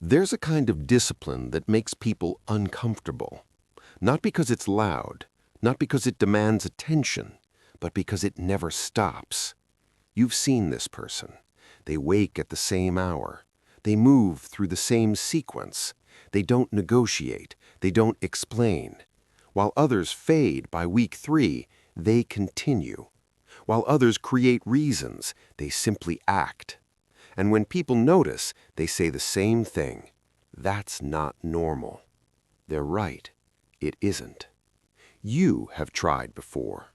There's a kind of discipline that makes people uncomfortable. Not because it's loud, not because it demands attention, but because it never stops. You've seen this person. They wake at the same hour. They move through the same sequence. They don't negotiate. They don't explain. While others fade by week 3, they continue. While others create reasons, they simply act. And when people notice, they say the same thing. That's not normal. They're right. It isn't. You have tried before.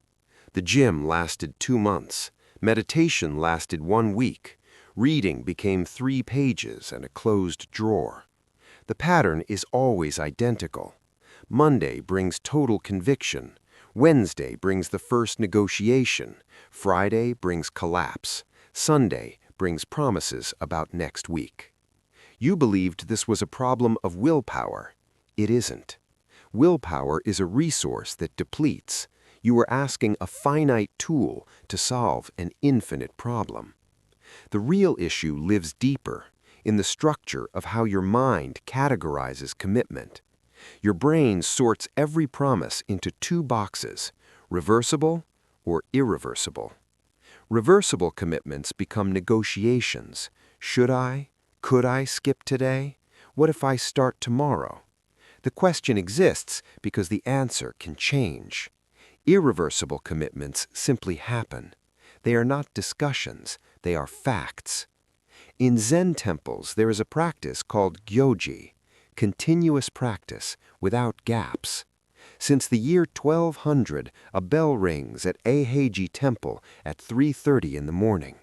The gym lasted 2 months. Meditation lasted 1 week. Reading became 3 pages and a closed drawer. The pattern is always identical. Monday brings total conviction. Wednesday brings the first negotiation. Friday brings collapse. Sunday brings promises about next week. You believed this was a problem of willpower. It isn't. Willpower is a resource that depletes. You are asking a finite tool to solve an infinite problem. The real issue lives deeper, in the structure of how your mind categorizes commitment. Your brain sorts every promise into 2 boxes, reversible or irreversible. Reversible commitments become negotiations. Should I? Could I skip today? What if I start tomorrow? The question exists because the answer can change. Irreversible commitments simply happen. They are not discussions, they are facts. In Zen temples, there is a practice called gyoji, continuous practice without gaps. Since the year 1200, a bell rings at Eiheiji Temple at 3:30 in the morning.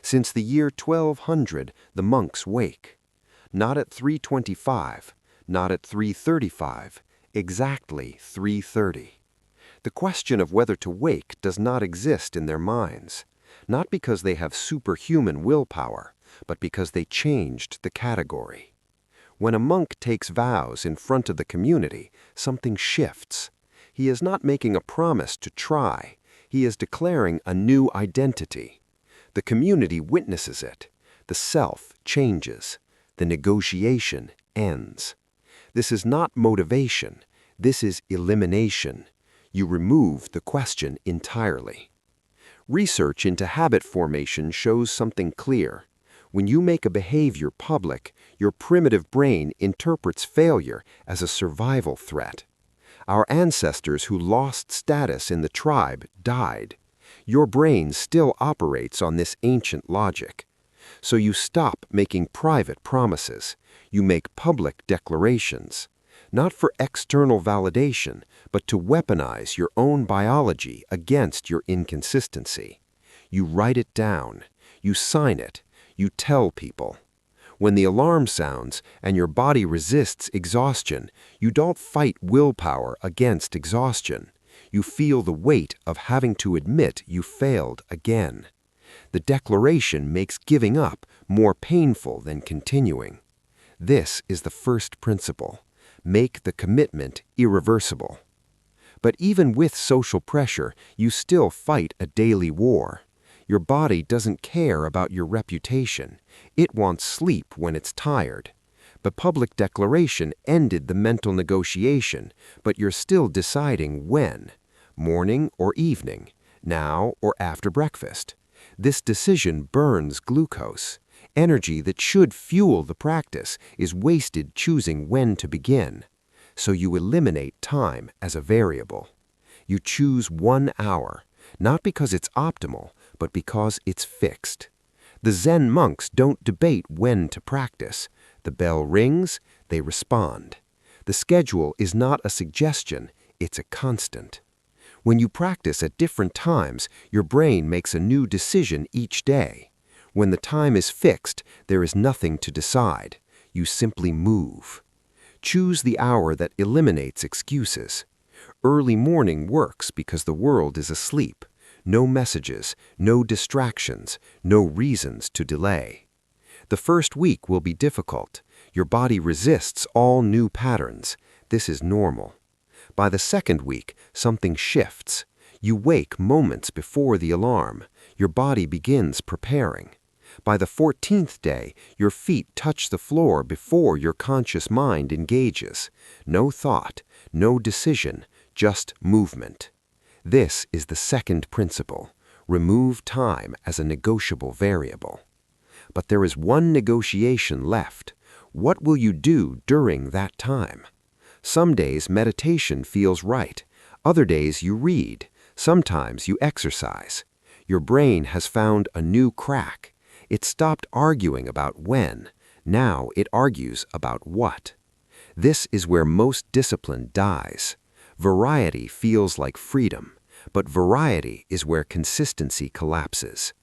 Since the year 1200, the monks wake. Not at 3:25, not at 3:35, exactly 3:30. The question of whether to wake does not exist in their minds, not because they have superhuman willpower, but because they changed the category. When a monk takes vows in front of the community, something shifts. He is not making a promise to try. He is declaring a new identity. The community witnesses it. The self changes. The negotiation ends. This is not motivation. This is elimination. You remove the question entirely. Research into habit formation shows something clear. When you make a behavior public, your primitive brain interprets failure as a survival threat. Our ancestors who lost status in the tribe died. Your brain still operates on this ancient logic. So you stop making private promises. You make public declarations. Not for external validation, but to weaponize your own biology against your inconsistency. You write it down. You sign it. You tell people. When the alarm sounds and your body resists exhaustion, you don't fight willpower against exhaustion. You feel the weight of having to admit you failed again. The declaration makes giving up more painful than continuing. This is the first principle. Make the commitment irreversible. But even with social pressure, you still fight a daily war. Your body doesn't care about your reputation. It wants sleep when it's tired. The public declaration ended the mental negotiation, but you're still deciding when. Morning or evening, now or after breakfast. This decision burns glucose. Energy that should fuel the practice is wasted choosing when to begin. So you eliminate time as a variable. You choose 1 hour, not because it's optimal, but because it's fixed. The Zen monks don't debate when to practice. The bell rings, they respond. The schedule is not a suggestion, it's a constant. When you practice at different times, your brain makes a new decision each day. When the time is fixed, there is nothing to decide. You simply move. Choose the hour that eliminates excuses. Early morning works because the world is asleep. No messages, no distractions, no reasons to delay. The first week will be difficult. Your body resists all new patterns. This is normal. By the second week, something shifts. You wake moments before the alarm. Your body begins preparing. By the 14th day, your feet touch the floor before your conscious mind engages. No thought, no decision, just movement. This is the second principle. Remove time as a negotiable variable. But there is one negotiation left. What will you do during that time? Some days meditation feels right. Other days you read. Sometimes you exercise. Your brain has found a new crack. It stopped arguing about when. Now it argues about what. This is where most discipline dies. Variety feels like freedom, but variety is where consistency collapses.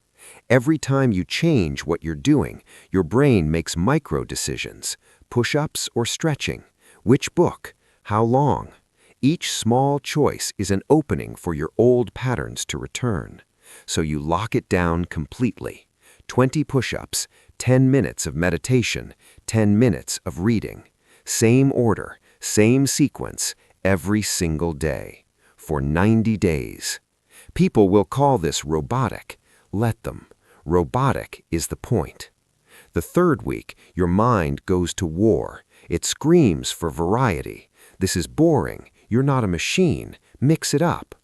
Every time you change what you're doing, your brain makes micro-decisions, push-ups or stretching, which book, how long. Each small choice is an opening for your old patterns to return. So you lock it down completely. 20 push-ups, 10 minutes of meditation, 10 minutes of reading. Same order, same sequence, every single day. For 90 days. People will call this robotic. Let them. Robotic is the point. The third week, your mind goes to war. It screams for variety. This is boring. You're not a machine. Mix it up.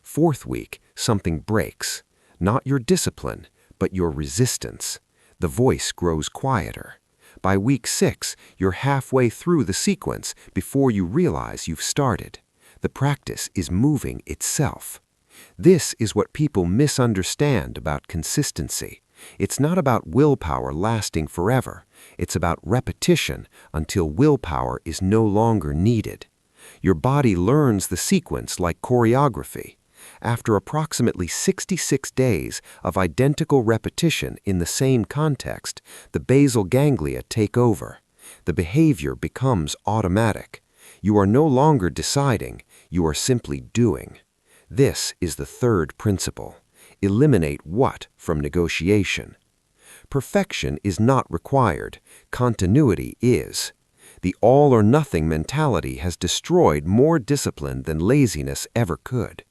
Fourth week, something breaks. Not your discipline, but your resistance. The voice grows quieter. By week 6, you're halfway through the sequence before you realize you've started. The practice is moving itself. This is what people misunderstand about consistency. It's not about willpower lasting forever. It's about repetition until willpower is no longer needed. Your body learns the sequence like choreography. After approximately 66 days of identical repetition in the same context, the basal ganglia take over. The behavior becomes automatic. You are no longer deciding, you are simply doing. This is the third principle. Eliminate what from negotiation. Perfection is not required. Continuity is. The all-or-nothing mentality has destroyed more discipline than laziness ever could.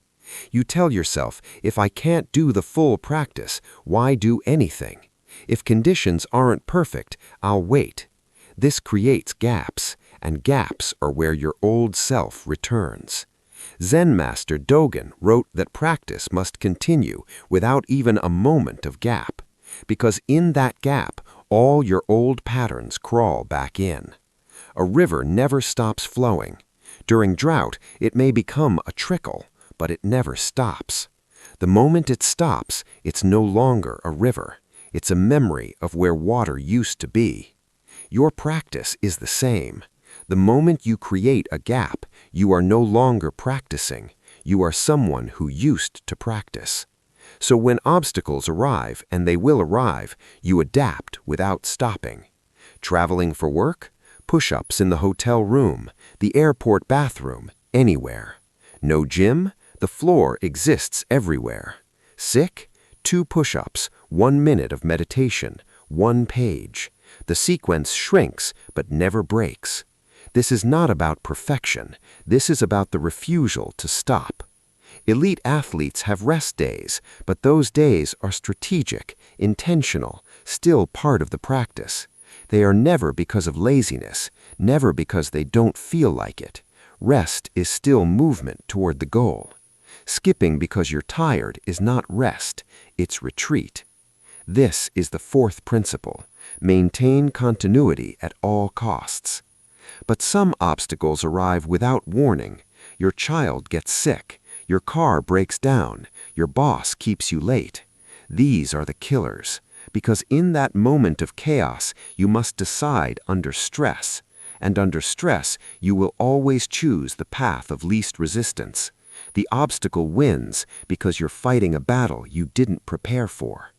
You tell yourself, if I can't do the full practice, why do anything? If conditions aren't perfect, I'll wait. This creates gaps, and gaps are where your old self returns. Zen master Dogen wrote that practice must continue without even a moment of gap, because in that gap, all your old patterns crawl back in. A river never stops flowing. During drought, it may become a trickle, but it never stops. The moment it stops, it's no longer a river. It's a memory of where water used to be. Your practice is the same. The moment you create a gap, you are no longer practicing. You are someone who used to practice. So when obstacles arrive, and they will arrive, you adapt without stopping. Traveling for work? Push-ups in the hotel room, the airport bathroom, anywhere. No gym? The floor exists everywhere. Sick? 2 push-ups, 1 minute of meditation, 1 page. The sequence shrinks but never breaks. This is not about perfection. This is about the refusal to stop. Elite athletes have rest days, but those days are strategic, intentional, still part of the practice. They are never because of laziness, never because they don't feel like it. Rest is still movement toward the goal. Skipping because you're tired is not rest, it's retreat. This is the fourth principle. Maintain continuity at all costs. But some obstacles arrive without warning. Your child gets sick. Your car breaks down. Your boss keeps you late. These are the killers. Because in that moment of chaos, you must decide under stress. And under stress, you will always choose the path of least resistance. The obstacle wins because you're fighting a battle you didn't prepare for.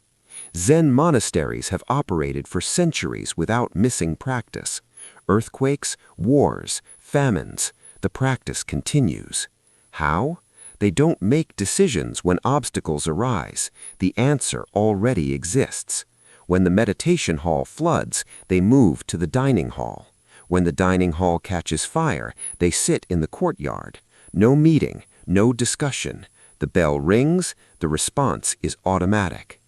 Zen monasteries have operated for centuries without missing practice. Earthquakes, wars, famines, the practice continues. How? They don't make decisions when obstacles arise. The answer already exists. When the meditation hall floods, they move to the dining hall. When the dining hall catches fire, they sit in the courtyard. No meeting, no discussion. The bell rings, the response is automatic.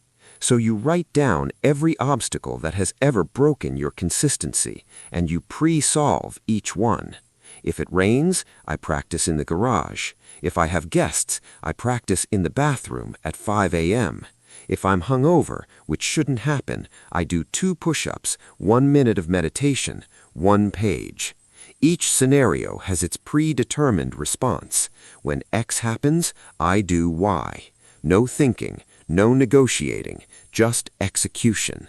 So you write down every obstacle that has ever broken your consistency, and you pre-solve each one. If it rains, I practice in the garage. If I have guests, I practice in the bathroom at 5 a.m. If I'm hungover, which shouldn't happen, I do 2 push-ups, 1 minute of meditation, 1 page. Each scenario has its predetermined response. When X happens, I do Y. No thinking, no negotiating, just execution.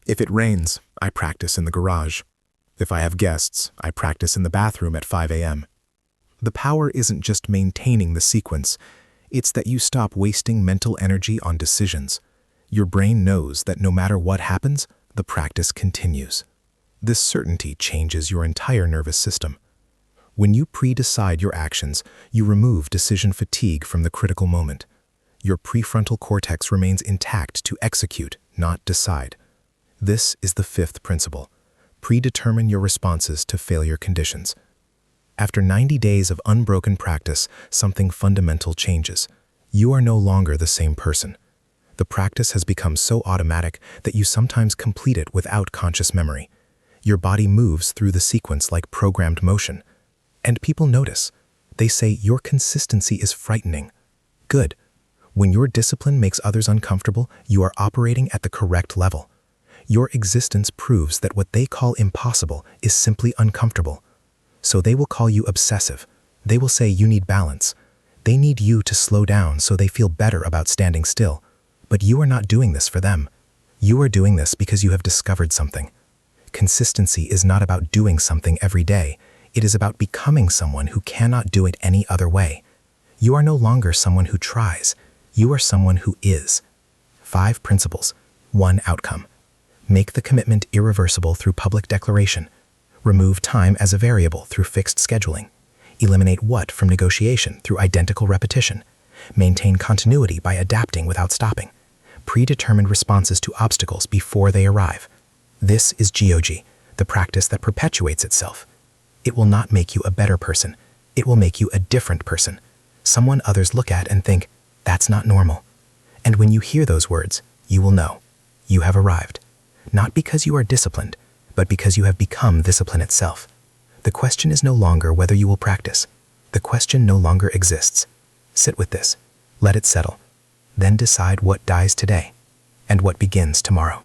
If it rains, I practice in the garage. If I have guests, I practice in the bathroom at 5 a.m. The power isn't just maintaining the sequence, it's that you stop wasting mental energy on decisions. Your brain knows that no matter what happens, the practice continues. This certainty changes your entire nervous system. When you pre-decide your actions, you remove decision fatigue from the critical moment. Your prefrontal cortex remains intact to execute, not decide. This is the 5th principle. Predetermine your responses to failure conditions. After 90 days of unbroken practice, something fundamental changes. You are no longer the same person. The practice has become so automatic that you sometimes complete it without conscious memory. Your body moves through the sequence like programmed motion. And people notice. They say your consistency is frightening. Good. When your discipline makes others uncomfortable, you are operating at the correct level. Your existence proves that what they call impossible is simply uncomfortable. So they will call you obsessive. They will say you need balance. They need you to slow down so they feel better about standing still. But you are not doing this for them. You are doing this because you have discovered something. Consistency is not about doing something every day. It is about becoming someone who cannot do it any other way. You are no longer someone who tries. You are someone who is. 5 principles, 1 outcome. Make the commitment irreversible through public declaration. Remove time as a variable through fixed scheduling. Eliminate what from negotiation through identical repetition. Maintain continuity by adapting without stopping. Predetermined responses to obstacles before they arrive. This is GOG, the practice that perpetuates itself. It will not make you a better person. It will make you a different person. Someone others look at and think, that's not normal. And when you hear those words, you will know. You have arrived. Not because you are disciplined, but because you have become discipline itself. The question is no longer whether you will practice. The question no longer exists. Sit with this. Let it settle. Then decide what dies today and what begins tomorrow.